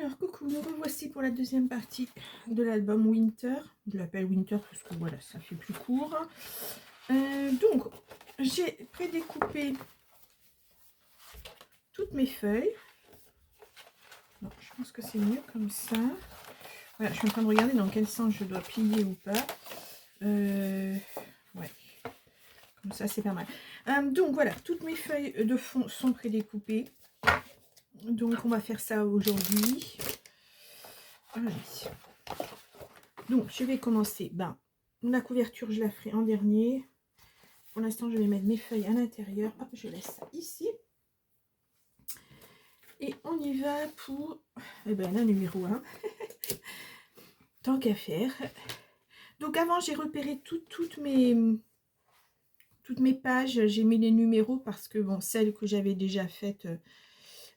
Alors coucou, nous revoici pour la deuxième partie de l'album Winter. Je l'appelle Winter parce que voilà, ça fait plus court. Donc, j'ai prédécoupé toutes mes feuilles. Non, je pense que c'est mieux comme ça. Voilà, je suis en train de regarder dans quel sens je dois plier ou pas. Ouais, comme ça c'est pas mal. Donc voilà, toutes mes feuilles de fond sont prédécoupées. Donc on va faire ça aujourd'hui. Allez. Donc je vais commencer. La couverture je la ferai en dernier. Pour l'instant je vais mettre mes feuilles à l'intérieur. Hop, je laisse ça ici. Et on y va pour la numéro 1. Tant qu'à faire. Donc avant j'ai repéré toutes mes pages. J'ai mis les numéros parce que bon, celles que j'avais déjà faites,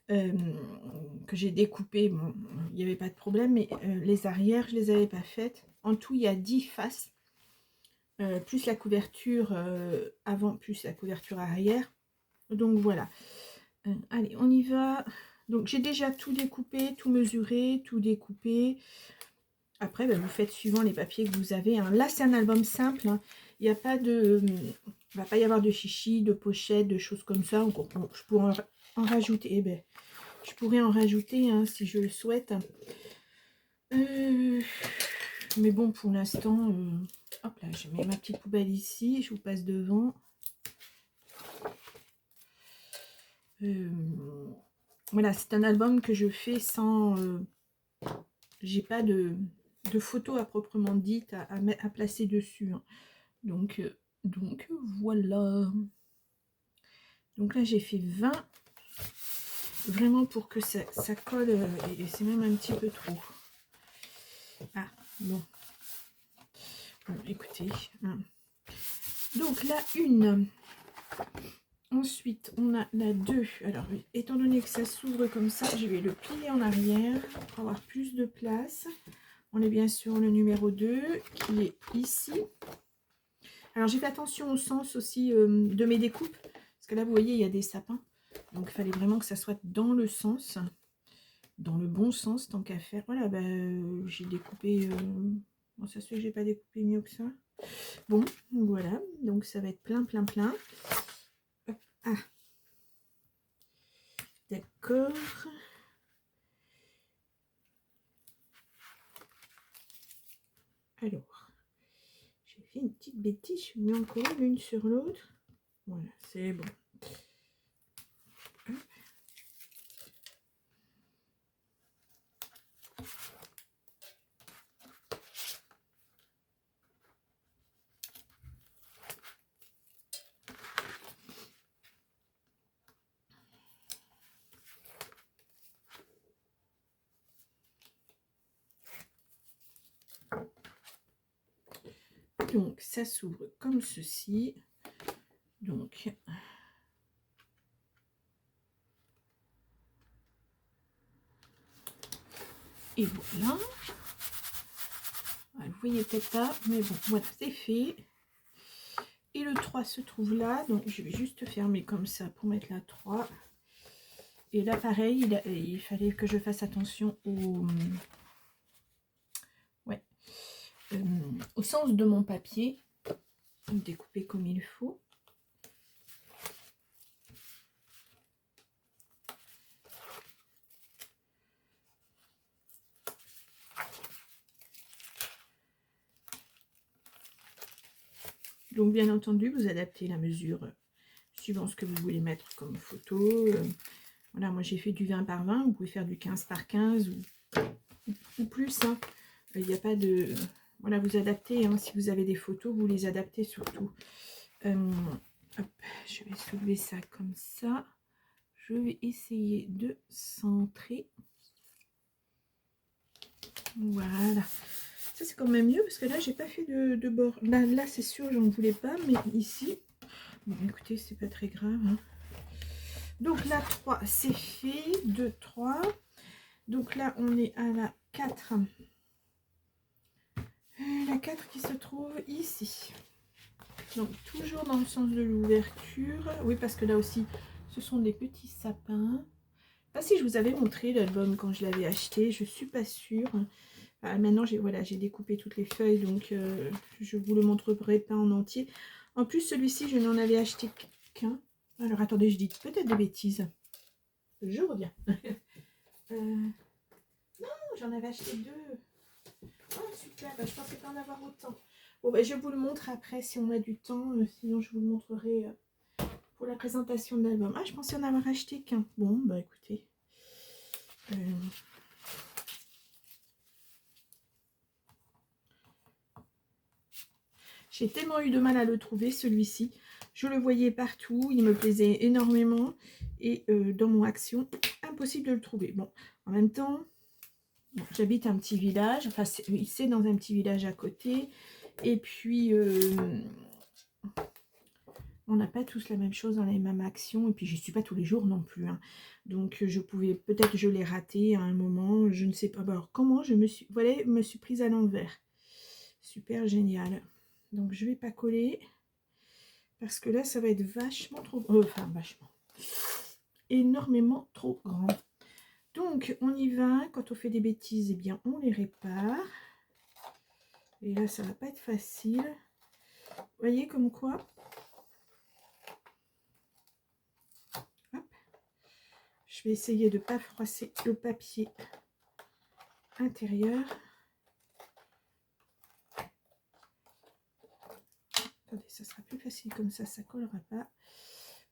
que j'ai découpées, bon, il n'y avait pas de problème. Mais les arrières, je les avais pas faites. En tout, il y a 10 faces. Plus la couverture avant, plus la couverture arrière. Donc voilà. Allez, on y va. Donc j'ai déjà tout découpé, tout mesuré, tout découpé. Après, vous faites suivant les papiers que vous avez. Là, c'est un album simple. Il n'y a pas de... Il ne va pas y avoir de chichis, de pochettes, de choses comme ça. Je pourrais en rajouter. Je pourrais en rajouter si je le souhaite. Mais bon, pour l'instant... hop là, je mets ma petite poubelle ici. Je vous passe devant. Voilà, c'est un album que je fais sans... j'ai pas de photos à proprement dite à placer dessus. Donc voilà. Donc là, j'ai fait 20. Vraiment pour que ça colle. Et c'est même un petit peu trop. Ah, bon. Bon, écoutez. Donc la 1. Ensuite, on a la 2. Alors, étant donné que ça s'ouvre comme ça, je vais le plier en arrière pour avoir plus de place. On est bien sur le numéro 2 qui est ici. Alors, j'ai fait attention au sens aussi de mes découpes. Parce que là, vous voyez, il y a des sapins. Donc, il fallait vraiment que ça soit dans le sens. Dans le bon sens, tant qu'à faire. Voilà, j'ai découpé... Bon, ça se fait que j'ai pas découpé mieux que ça. Bon, voilà. Donc, ça va être plein. Ah, d'accord. Alors, j'ai fait une petite bêtise, je mets encore l'une sur l'autre. Voilà, c'est bon. Donc, ça s'ouvre comme ceci. Donc, et voilà. Vous voyez peut-être pas, mais bon, voilà, c'est fait. Et le 3 se trouve là. Donc, je vais juste fermer comme ça pour mettre la 3. Et là, pareil, il fallait que je fasse attention au sens de mon papier. Découper comme il faut. Donc, bien entendu, vous adaptez la mesure suivant ce que vous voulez mettre comme photo. Voilà, moi j'ai fait du 20 par 20. Vous pouvez faire du 15 par 15 ou plus. Il n'y a pas de... Voilà, vous adaptez. Si vous avez des photos, vous les adaptez surtout. Hop, je vais soulever ça comme ça. Je vais essayer de centrer. Voilà. Ça, c'est quand même mieux parce que là, j'ai pas fait de bord. Là c'est sûr, j'en voulais pas, mais ici... Bon, écoutez, c'est pas très grave. Donc, la 3, c'est fait. 2, 3. Donc là, on est à la 4. La 4 qui se trouve ici. Donc, toujours dans le sens de l'ouverture. Oui, parce que là aussi, ce sont des petits sapins. pas si je vous avais montré l'album quand je l'avais acheté, je suis pas sûre. Maintenant, voilà, j'ai découpé toutes les feuilles, donc je vous le montrerai pas en entier. En plus, celui-ci, je n'en avais acheté qu'un. Alors, attendez, je dis peut-être des bêtises. Je reviens. Non, j'en avais acheté 2. Oh, super, je pensais pas en avoir autant. Bon, je vous le montre après si on a du temps. Sinon, je vous le montrerai pour la présentation de l'album. Ah, je pensais en avoir acheté qu'un. Bon, bah écoutez. J'ai tellement eu de mal à le trouver, celui-ci. Je le voyais partout, il me plaisait énormément. Et dans mon action, impossible de le trouver. Bon, en même temps, bon, j'habite un petit village. Enfin, c'est dans un petit village à côté. Et puis, on n'a pas tous la même chose dans les mêmes actions. Et puis, je ne suis pas tous les jours non plus. Hein. Donc, je pouvais, peut-être je l'ai raté à un moment. Je ne sais pas. Alors, comment je me suis, voilà, me suis prise à l'envers. Super génial. Donc, je ne vais pas coller. Parce que là, ça va être vachement trop... enfin, vachement. Énormément trop grand. Donc, on y va. Quand on fait des bêtises, eh bien, on les répare. Et là, ça va pas être facile. Vous voyez comme quoi. Hop. Je vais essayer de ne pas froisser le papier intérieur. Attendez, ça sera plus facile comme ça ne collera pas.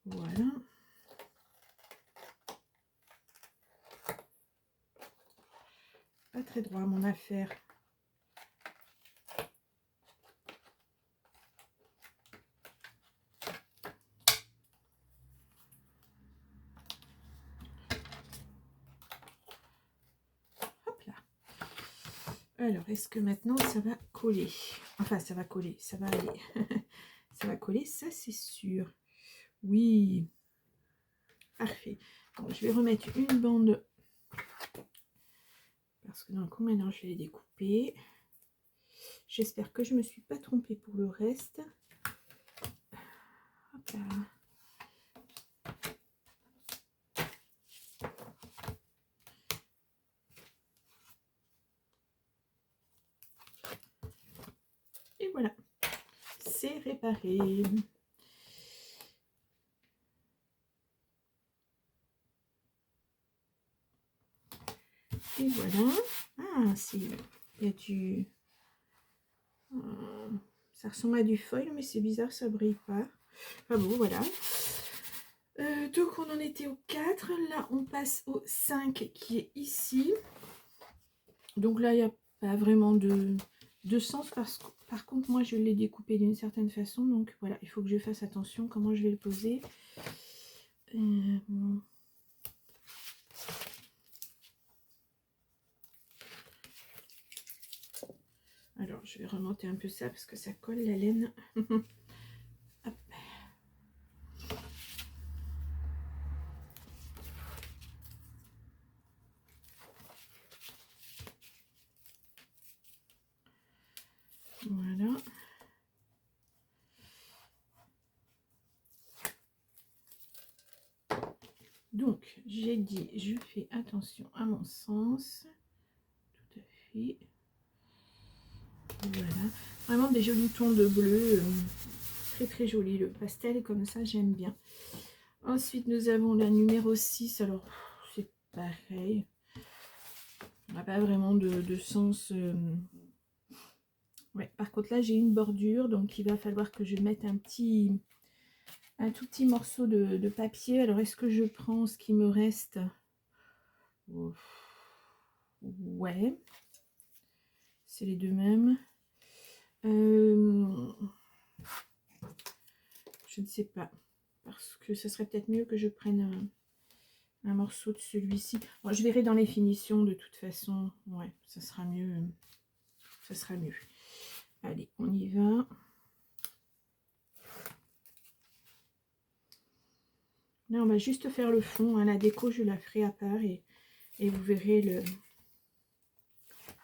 Voilà. Pas très droit mon affaire. Hop là. Alors, est-ce que maintenant ça va coller? Enfin, ça va coller, ça va aller. Ça va coller, ça c'est sûr. Oui. Parfait. Donc, je vais remettre une bande. Parce que dans le coup, maintenant, je vais les découper. J'espère que je ne me suis pas trompée pour le reste. Hop là. Et voilà. C'est réparé. Et voilà. Ah, si. Il y a du... ça ressemble à du foil, mais c'est bizarre, ça brille pas. Enfin bon, voilà. Donc, on en était au 4. Là, on passe au 5 qui est ici. Donc là, il n'y a pas vraiment de sens parce que, par contre, moi, je l'ai découpé d'une certaine façon. Donc voilà, il faut que je fasse attention comment je vais le poser. Bon. Alors, je vais remonter un peu ça parce que ça colle la laine. Hop. Voilà. Donc, j'ai dit, je fais attention à mon sens. Tout à fait. Voilà. Vraiment des jolis tons de bleu. Très très joli. Le pastel comme ça, j'aime bien. Ensuite, nous avons la numéro 6. Alors, c'est pareil. On n'a pas vraiment de sens. Ouais. Par contre, là, j'ai une bordure. Donc, il va falloir que je mette un tout petit morceau de papier. Alors, est-ce que je prends ce qui me reste? Ouais. C'est les deux mêmes. Je ne sais pas. Parce que ce serait peut-être mieux que je prenne un morceau de celui-ci. Bon, je verrai dans les finitions de toute façon. Ouais, ça sera mieux. Ça sera mieux. Allez, on y va. Là, on va juste faire le fond. Hein. La déco, je la ferai à part et vous verrez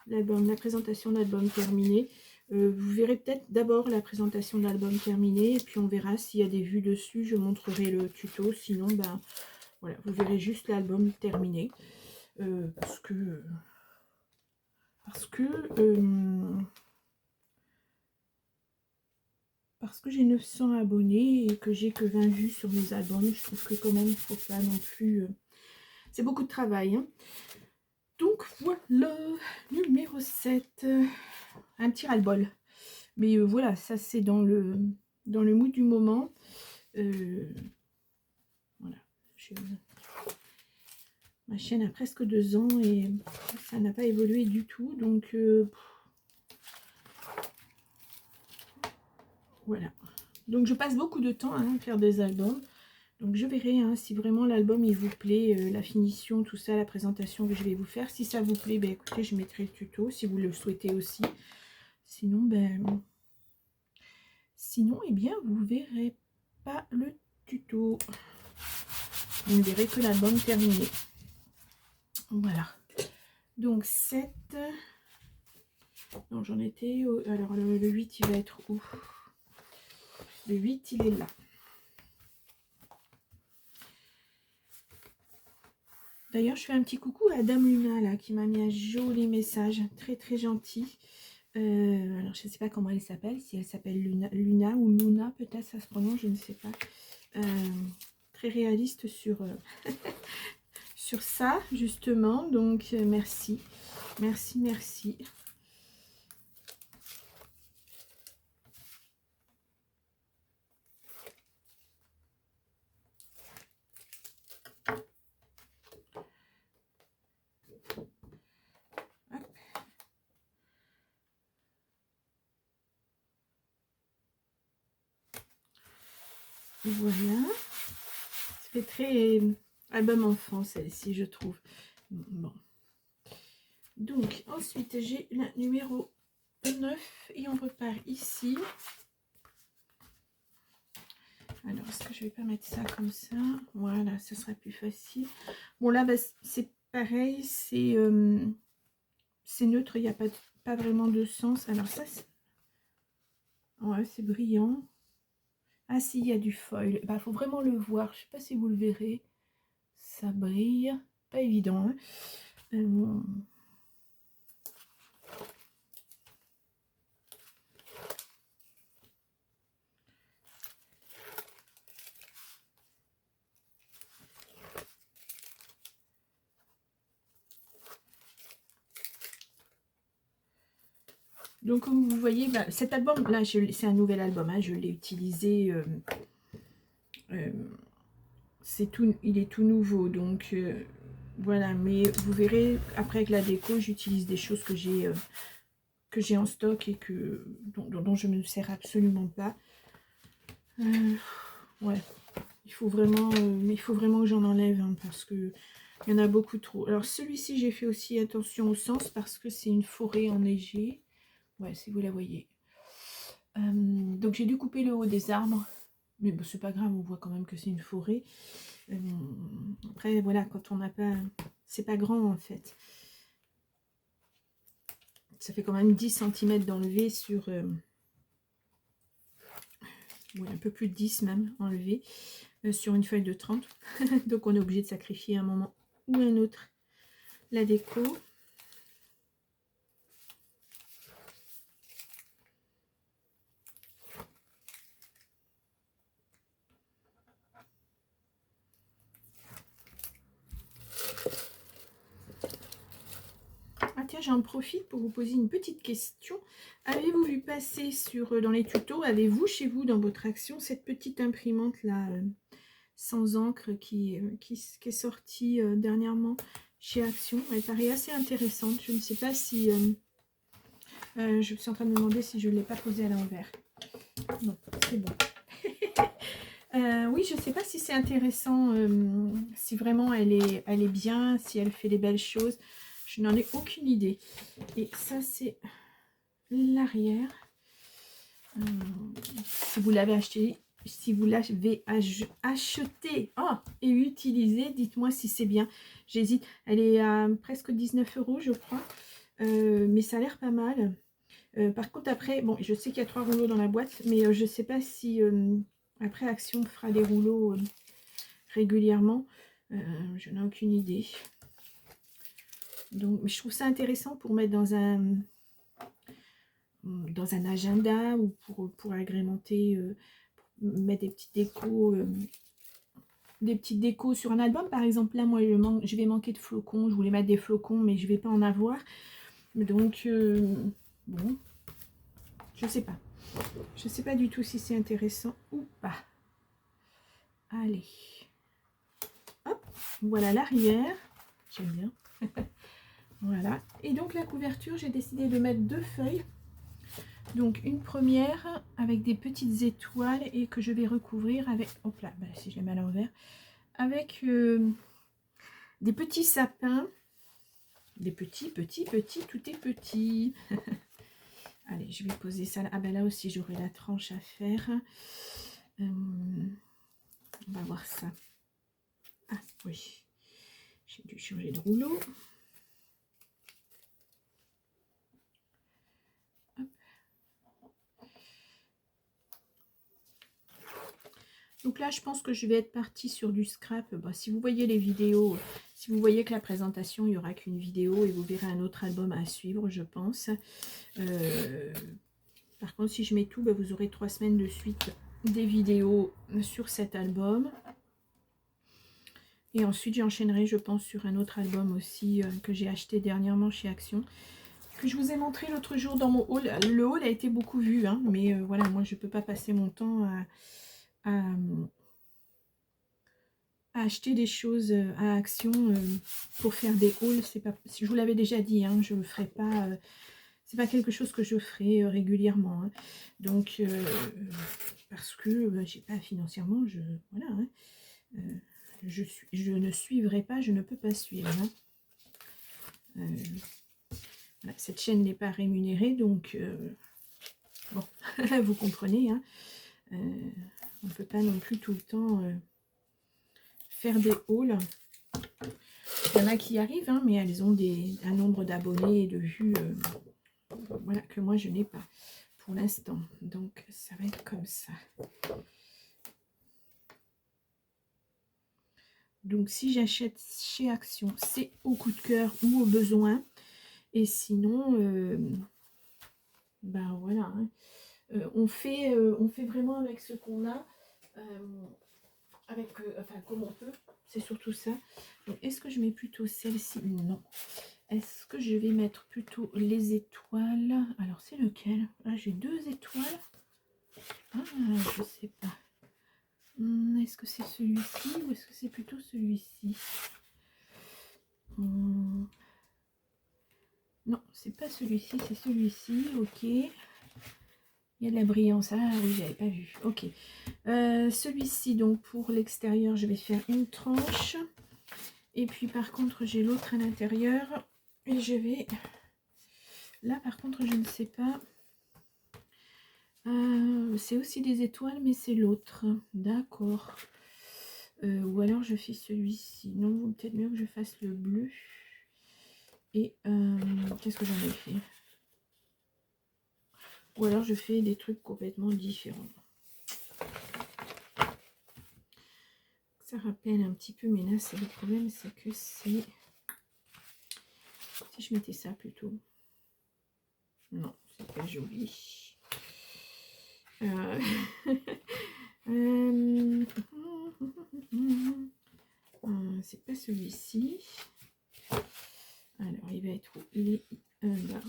l'album, la présentation de l'album terminée. Vous verrez peut-être d'abord la présentation de l'album terminée et puis on verra s'il y a des vues dessus. Je montrerai le tuto. Sinon, ben voilà, vous verrez juste l'album terminé. Parce que j'ai 900 abonnés et que j'ai que 20 vues sur mes albums. Je trouve que quand même, il ne faut pas non plus... c'est beaucoup de travail. Hein. Donc voilà, numéro 7. Un petit ras-le-bol. Mais voilà, ça c'est dans le mood du moment. Voilà. Ma chaîne a presque 2 ans et ça n'a pas évolué du tout. Donc voilà. Donc je passe beaucoup de temps à faire des albums. Donc je verrai hein, si vraiment l'album il vous plaît, la finition, tout ça, la présentation que je vais vous faire. Si ça vous plaît, ben écoutez, je mettrai le tuto si vous le souhaitez aussi. Sinon, eh bien, vous verrez pas le tuto. Vous ne verrez que l'album terminé. Voilà. Donc 7. Non, j'en étais... alors le 8, il va être où? Le 8, il est là. D'ailleurs, je fais un petit coucou à Dame Luna, là, qui m'a mis un joli message. Très, très gentil. Alors, je ne sais pas comment elle s'appelle. Si elle s'appelle Luna ou Luna, peut-être ça se prononce, je ne sais pas. Très réaliste sur, sur ça, justement. Donc, merci. Merci, merci. Voilà. Ça fait très album enfant, celle-ci, je trouve. Bon. Donc, ensuite, j'ai la numéro 9 et on repart ici. Alors, est-ce que je vais pas mettre ça comme ça? Voilà, ce sera plus facile. Bon, là, bah, c'est pareil, c'est neutre, il n'y a pas vraiment de sens. Alors, ça, ouais, c'est brillant. Ah, si, il y a du foil. Il faut vraiment le voir. Je ne sais pas si vous le verrez. Ça brille. Pas évident. Hein. Donc, comme vous voyez, bah, cet album-là, c'est un nouvel album. Hein, je l'ai utilisé... il est tout nouveau. Donc, voilà. Mais vous verrez, après, avec la déco, j'utilise des choses que j'ai en stock et dont je ne me sers absolument pas. Ouais. Il faut vraiment que j'en enlève hein, parce que il y en a beaucoup trop. Alors, celui-ci, j'ai fait aussi attention au sens parce que c'est une forêt enneigée. Ouais, si vous la voyez. Donc j'ai dû couper le haut des arbres, mais bon, c'est pas grave, on voit quand même que c'est une forêt. Après voilà, quand on n'a pas, c'est pas grand en fait. Ça fait quand même 10 cm d'enlevé sur ouais, un peu plus de 10 même enlevé sur une feuille de 30. Donc on est obligé de sacrifier un moment ou un autre la déco. Ah tiens, j'en profite pour vous poser une petite question. Avez-vous vu passer dans les tutos, avez-vous chez vous dans votre action cette petite imprimante là sans encre qui est sortie dernièrement chez Action? Elle paraît assez intéressante. Je ne sais pas si... je suis en train de me demander si je ne l'ai pas posée à l'envers. Non, c'est bon. Oui, je ne sais pas si c'est intéressant, si vraiment elle est bien, si elle fait des belles choses. Je n'en ai aucune idée. Et ça, c'est l'arrière. Si vous l'avez acheté, si vous l'avez acheté et utilisé, dites-moi si c'est bien. J'hésite. Elle est à presque 19 €, je crois. Mais ça a l'air pas mal. Par contre, après, bon, je sais qu'il y a 3 rouleaux dans la boîte, mais je ne sais pas si après Action fera des rouleaux régulièrement. Je n'ai aucune idée. Donc, je trouve ça intéressant pour mettre dans un agenda ou pour agrémenter, pour mettre des petites décos sur un album. Par exemple, là, moi, je vais manquer de flocons. Je voulais mettre des flocons, mais je vais pas en avoir. Donc, bon, je sais pas. Je sais pas du tout si c'est intéressant ou pas. Allez. Hop, voilà l'arrière. J'aime bien. Voilà. Et donc, la couverture, j'ai décidé de mettre 2 feuilles. Donc, une première avec des petites étoiles et que je vais recouvrir avec... Hop là, bah, si je les mets à l'envers. Avec des petits sapins. Des petits, tout est petit. Allez, je vais poser ça là. Ah ben là aussi, j'aurai la tranche à faire. On va voir ça. Ah oui, j'ai dû changer de rouleau. Hop. Donc là, je pense que je vais être partie sur du scrap. Bah, si vous voyez les vidéos, si vous voyez que la présentation, il n'y aura qu'une vidéo et vous verrez un autre album à suivre, je pense. Par contre, si je mets tout, bah, vous aurez 3 semaines de suite des vidéos sur cet album. Et ensuite, j'enchaînerai, je pense, sur un autre album aussi que j'ai acheté dernièrement chez Action. Que je vous ai montré l'autre jour dans mon haul. Le haul a été beaucoup vu, hein, mais voilà, moi, je ne peux pas passer mon temps à acheter des choses à Action pour faire des hauls. C'est pas, je vous l'avais déjà dit, hein, je ne le ferai pas. C'est pas quelque chose que je ferai régulièrement. Hein. Donc, parce que j'ai pas financièrement, voilà. Hein, je ne suivrai pas, je ne peux pas suivre. Hein. Voilà, cette chaîne n'est pas rémunérée, donc bon, vous comprenez. Hein, on ne peut pas non plus tout le temps faire des hauls. Il y en a qui arrivent, hein, mais elles ont un nombre d'abonnés et de vues voilà, que moi je n'ai pas pour l'instant. Donc ça va être comme ça. Donc si j'achète chez Action, c'est au coup de cœur ou au besoin. Et sinon, ben voilà, hein. On fait vraiment avec ce qu'on a, enfin comme on peut, c'est surtout ça. Est-ce que je mets plutôt celle-ci? Non. Est-ce que je vais mettre plutôt les étoiles? Alors c'est lequel? Là j'ai 2 étoiles. Ah, je sais pas. Est-ce que c'est celui-ci ou est-ce que c'est plutôt celui-ci? Non, c'est pas celui-ci, c'est celui-ci. Ok. Il y a de la brillance. Ah oui, j'avais pas vu. Ok. Celui-ci, donc pour l'extérieur, je vais faire une tranche. Et puis par contre, j'ai l'autre à l'intérieur. Et je vais... Là, par contre, je ne sais pas. C'est aussi des étoiles, mais c'est l'autre. D'accord. Ou alors je fais celui-ci. Non, peut-être mieux que je fasse le bleu. Et qu'est-ce que j'en ai fait? Ou alors je fais des trucs complètement différents. Ça rappelle un petit peu, mais là, c'est le problème, c'est que c'est... Si je mettais ça plutôt... Non, c'est pas joli. C'est pas celui-ci. Alors, il va être où? Il est là.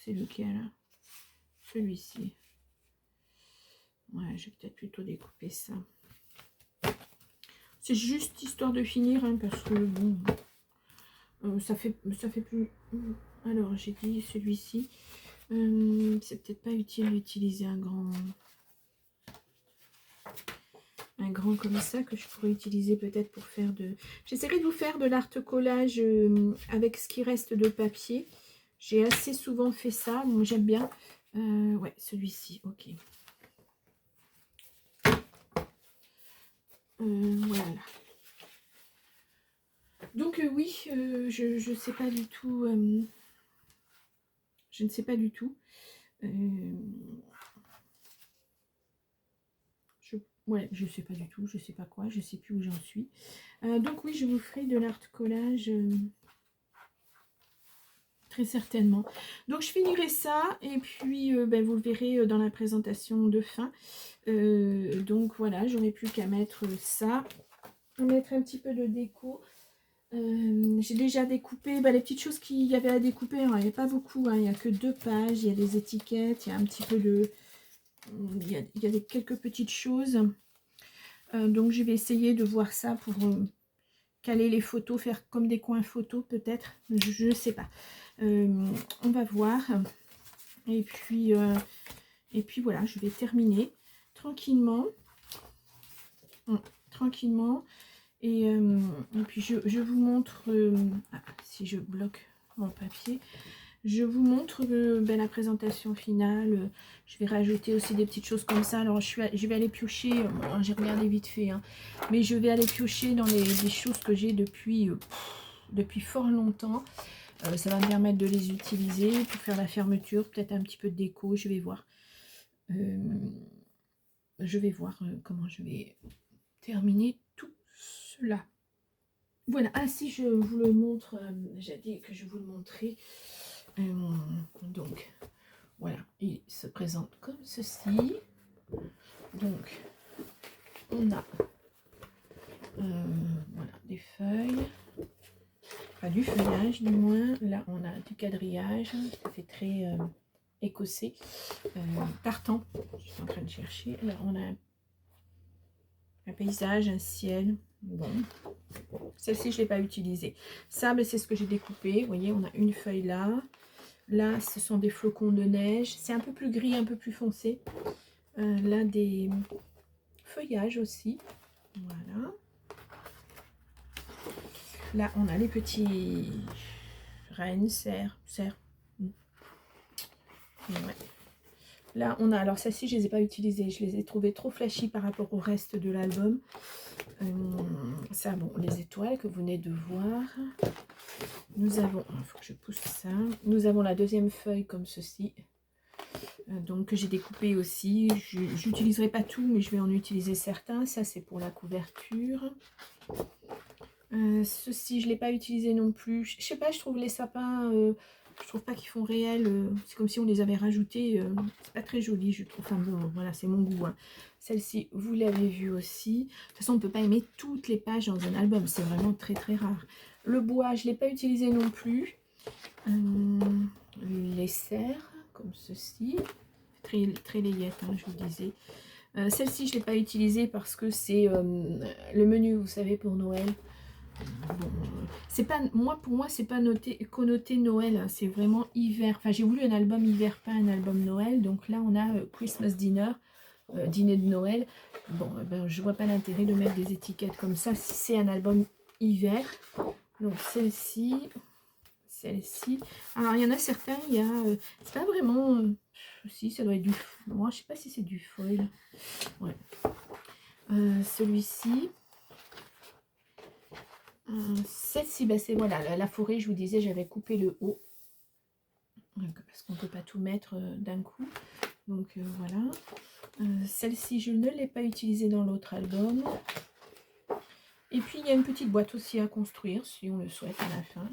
C'est lequel? Celui-ci. Ouais, je vais peut-être plutôt découper ça. C'est juste histoire de finir, hein, parce que bon, ça fait plus. Alors, j'ai dit celui-ci. C'est peut-être pas utile d'utiliser un grand comme ça que je pourrais utiliser peut-être pour faire de... J'essaierai de vous faire de l'art collage avec ce qui reste de papier. J'ai assez souvent fait ça, moi j'aime bien. Ouais, celui-ci, ok. Voilà. Donc oui, je ne sais pas du tout. Je ne sais pas du tout. Ouais, je sais pas du tout, je sais pas quoi, je sais plus où j'en suis. Donc oui, je vous ferai de l'art collage très certainement. Donc je finirai ça et puis ben, vous le verrez dans la présentation de fin. Donc voilà, j'aurai plus qu'à mettre ça, mettre un petit peu de déco. J'ai déjà découpé les petites choses qu'il y avait à découper, hein, il n'y a pas beaucoup, hein, il n'y a que 2 pages, il y a des étiquettes, il y a un petit peu de... il y a quelques petites choses. Donc je vais essayer de voir ça pour caler les photos, faire comme des coins photos peut-être, je ne sais pas. On va voir. Et puis voilà, je vais terminer tranquillement. Tranquillement. Et puis je vous montre, si je bloque mon papier, je vous montre la présentation finale. Je vais rajouter aussi des petites choses comme ça. Alors je vais aller piocher, bon, j'ai regardé vite fait, hein, mais je vais aller piocher dans les choses que j'ai depuis fort longtemps. Ça va me permettre de les utiliser pour faire la fermeture, peut-être un petit peu de déco, je vais voir. Comment je vais terminer tout cela. Voilà, ah si je vous le montre, j'ai dit que je vous le montrais. Donc voilà, il se présente comme ceci. Donc on a voilà, des feuilles, pas du feuillage du moins. Là on a du quadrillage, ça fait très écossais, tartan. Je suis en train de chercher. Là on a un paysage, un ciel. Bon, celle-ci je ne l'ai pas utilisée. Ça, c'est ce que j'ai découpé. Vous voyez, on a une feuille là. Là, ce sont des flocons de neige. C'est un peu plus gris, un peu plus foncé. Là, des feuillages aussi. Voilà. Là, on a les petits rennes, cerfs. Ouais. Là, on a... Alors, celles-ci, je ne les ai pas utilisées. Je les ai trouvées trop flashy par rapport au reste de l'album. Ça, bon, les étoiles que vous venez de voir. Nous avons... Il faut que je pousse ça. Nous avons la deuxième feuille comme ceci. Donc, que j'ai découpé aussi. Je n'utiliserai pas tout, mais je vais en utiliser certains. Ça, c'est pour la couverture. Ceci, je ne l'ai pas utilisé non plus. Je sais pas, je trouve les sapins... je trouve pas qu'ils font réel. C'est comme si on les avait rajoutés. C'est pas très joli, je trouve. Enfin bon, voilà, c'est mon goût. Hein. Celle-ci, vous l'avez vue aussi. De toute façon, on ne peut pas aimer toutes les pages dans un album. C'est vraiment très très rare. Le bois, je ne l'ai pas utilisé non plus. Les serres, comme ceci. Très, très layette, hein, je vous disais. Celle-ci, je ne l'ai pas utilisée parce que c'est le menu, vous savez, pour Noël. Bon, c'est pas pour moi c'est pas connoté Noël, hein, c'est vraiment hiver. Enfin, j'ai voulu un album hiver, pas un album Noël. Donc là on a Christmas Dinner, dîner de Noël. Bon, ben, je vois pas l'intérêt de mettre des étiquettes comme ça si c'est un album hiver. Donc celle-ci. Alors il y en a certains, il y a c'est pas vraiment si ça doit être du, moi je sais pas si c'est du foil. Ouais. Celui-ci. Celle-ci, c'est voilà, la forêt, je vous disais, j'avais coupé le haut. Parce qu'on ne peut pas tout mettre d'un coup. Donc voilà. Celle-ci, je ne l'ai pas utilisée dans l'autre album. Et puis, il y a une petite boîte aussi à construire, si on le souhaite à la fin.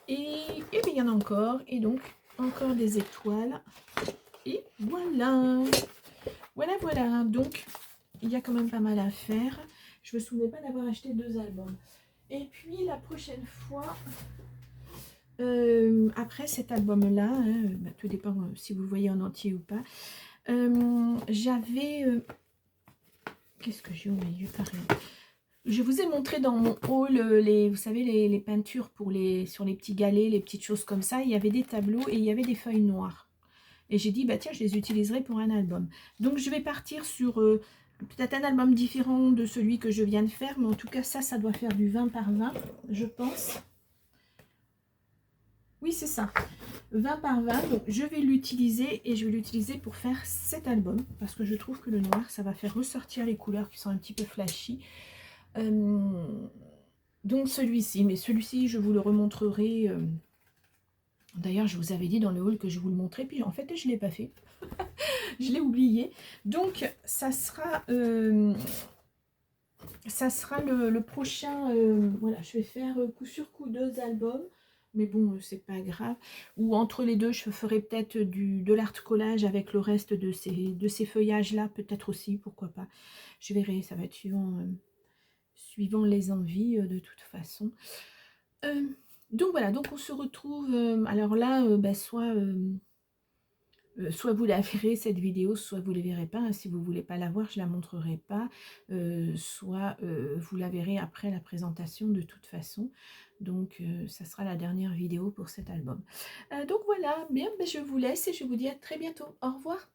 Et bien, il y en a encore. Et donc, encore des étoiles. Et voilà. Voilà. Donc, il y a quand même pas mal à faire. Je me souvenais pas d'avoir acheté 2 albums. Et puis la prochaine fois, après cet album-là, hein, tout dépend si vous le voyez en entier ou pas, j'avais... Qu'est-ce que j'ai au milieu pareil. Je vous ai montré dans mon haul, vous savez, les peintures pour sur les petits galets, les petites choses comme ça. Il y avait des tableaux et il y avait des feuilles noires. Et j'ai dit, bah tiens, je les utiliserai pour un album. Donc je vais partir sur... peut-être un album différent de celui que je viens de faire, mais en tout cas, ça doit faire du 20 par 20, je pense. Oui, c'est ça. 20 par 20, donc je vais l'utiliser et je vais l'utiliser pour faire cet album, parce que je trouve que le noir, ça va faire ressortir les couleurs qui sont un petit peu flashy. Donc celui-ci, mais celui-ci, je vous le remontrerai... D'ailleurs, je vous avais dit dans le haul que je vous le montrais, puis en fait, je ne l'ai pas fait. je l'ai oublié. Donc, ça sera le prochain. Voilà, je vais faire coup sur coup 2 albums. Mais bon, c'est pas grave. Ou entre les deux, je ferai peut-être de l'art collage avec le reste de ces feuillages-là. Peut-être aussi, pourquoi pas. Je verrai, ça va être suivant les envies de toute façon. Euh, donc voilà, donc on se retrouve. Alors là, bah, soit vous la verrez cette vidéo, soit vous ne la verrez pas, hein. Si vous ne voulez pas la voir, je ne la montrerai pas. Soit vous la verrez après la présentation de toute façon. Donc ça sera la dernière vidéo pour cet album. Donc voilà, bien, ben, je vous laisse et je vous dis à très bientôt. Au revoir.